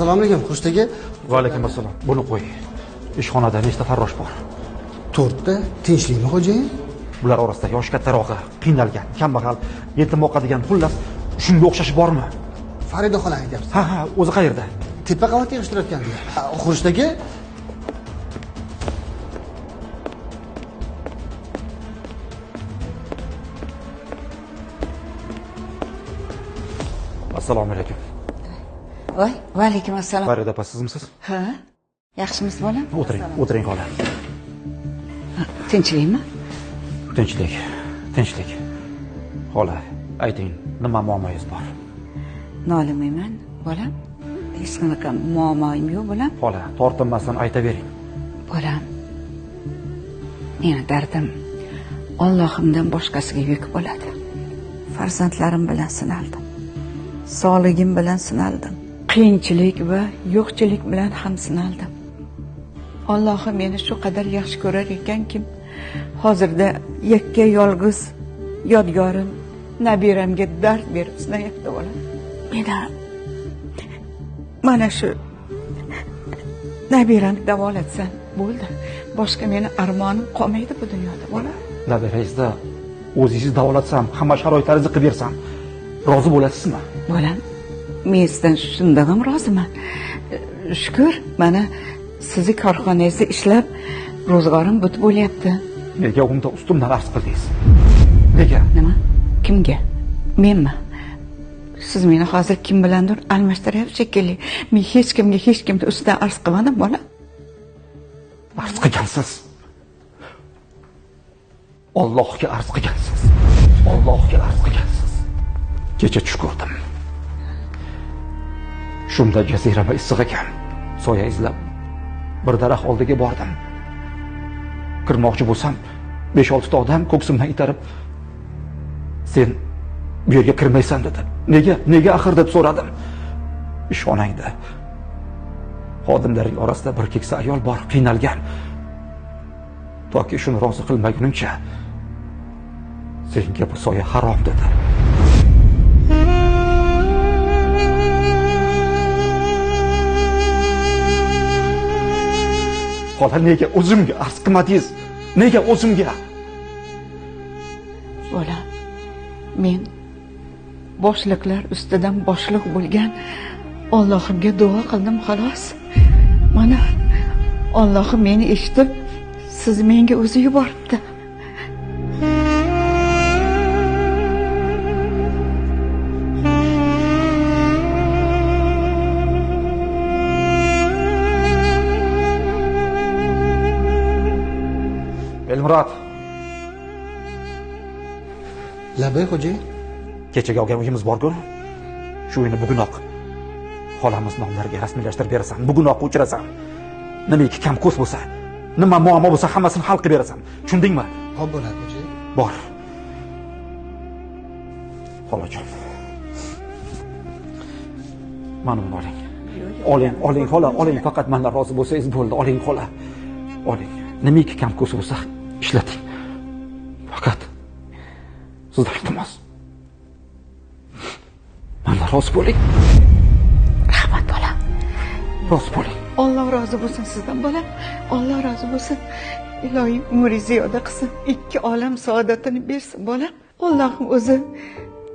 Assalomu alaykum, Xurshid aka. Va alaykum assalom. Buni qo'y. Ishxonada nechta farrosh bor? 4 ta. Tinchlikmi, xo'jayin? Bular orasida yoshi kattarog'i, qiynalgan, kambag'al, yetim boqadigan, xullas, shunga o'xshashi bormi? Farida xola aytyapsiz. Ha, o'zi qayerda? Tepa qavatda yig'ishtirayotganlar. Xurshid aka. Assalomu alaykum. Voy, va alaykum assalom. Farida opa, sizmisiz? Ha? Yaxshimisiz bolam? O'tiring xola. Tinchlikmi? Tinchlik. Xola, ayting, nima muammoyingiz bor? Nolimayman, bolam. Hech qanaqa muammoim yo'q, bolam. Xola, tortinmasdan aytavering. Bolam. Meni dardim Allohimdan boshqasiga yuk bo'ladi. Farzandlarim bilan sinaldim. Sog'ligim bilan sinaldim. Qiyinchilik va yo'qchilik bilan ham sinaldim. Allohim meni shu qadar yaxshi ko'rar ekanki, hozirda yakka yolg'iz yodgorim nabiramga dard berib sinayapti bolam. Mana shu nabiram davolatsan bo'ldi. Boshqa meni armonim qolmaydi bu dunyoda bolam. Nabirangizda o'zingiz davolatsam, hamma sharoitlaringizni qilib bersam, rozi bo'lasizmi? Bolam, men sizdan shundan ham roziman. Shukr, mana sizni korxonangizda ishlab ro'zg'orim but bo'lyapti. Nega unda ustimdan arz qildingiz? Nega? Nima? Kimga? Menmi? Siz meni hozir kim bilandir almashtiryapsiz shekilli. Men hech kimga ustidan arz qilmadim, bolam. Arz qilgansiz. Allohga arz qilgansiz. Kecha tush ko'rdim. Shunda jazirama issiq ekan. Soya izlab bir daraxt oldiga bordim. Kirmoqchi bo'lsam, 5-6 ta odam ko'ksimdan itarib, "Sen bu yerga kirmaysan" dedi. Nega axir deb so'radim. Ishxonangda xodimlaring orasida bir keksa ayol bor, qiynalgan. Toki shuni rozi qilmagunimcha senga bu soya harom dedi. Xola, nega o'zimga arz qilmadingiz? Nega o'zimga? Bolam, men boshliqlar ustidan boshliq bo'lgan Allohimga duo qildim xolos. Mana Allohim meni eshitib, siz menga o'zi yuboribdi. Elmurod. Labay xo'jayin. Kechaga olgan uyimiz bor-ku. Shu uyni bugunoq xolamiz nomlariga rasmiylashtirib berasan. Bugunoq o'chirasan. Nimaki kam ko'z bo'lsa, nima muammo bo'lsa hammasini hal qilib berasan. Tushundingmi? Xo'p bo'ladi xo'jayin. Bor. Xolajon. Mana buni oling. Oling xola, oling, faqat mendan rozi bo'lsangiz bo'ldi. Oling xola. Oling. Nimaki kam ko'z bo'lsa ishlating. Faqat sizdan iltimos. Mendan rozi bo'ling. Rahmat bolam. Rozi bo'ling. Alloh rozi bo'lsin sizdan bolam. Alloh rozi bo'lsin. Ilohim umringizni ziyoda qilsin. 2 olam saodatini bersin bolam. Allohim o'zi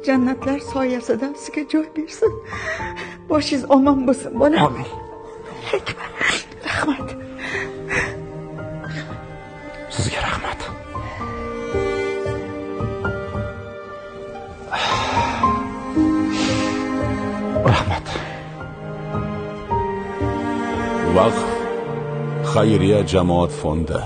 jannatlar soyasida sizga joy bersin. Boshingiz omon bo'lsin bolam. Amin. Rahmat. Sizga rahmat. Rahmat. Vaqf xayriya jamoat fondi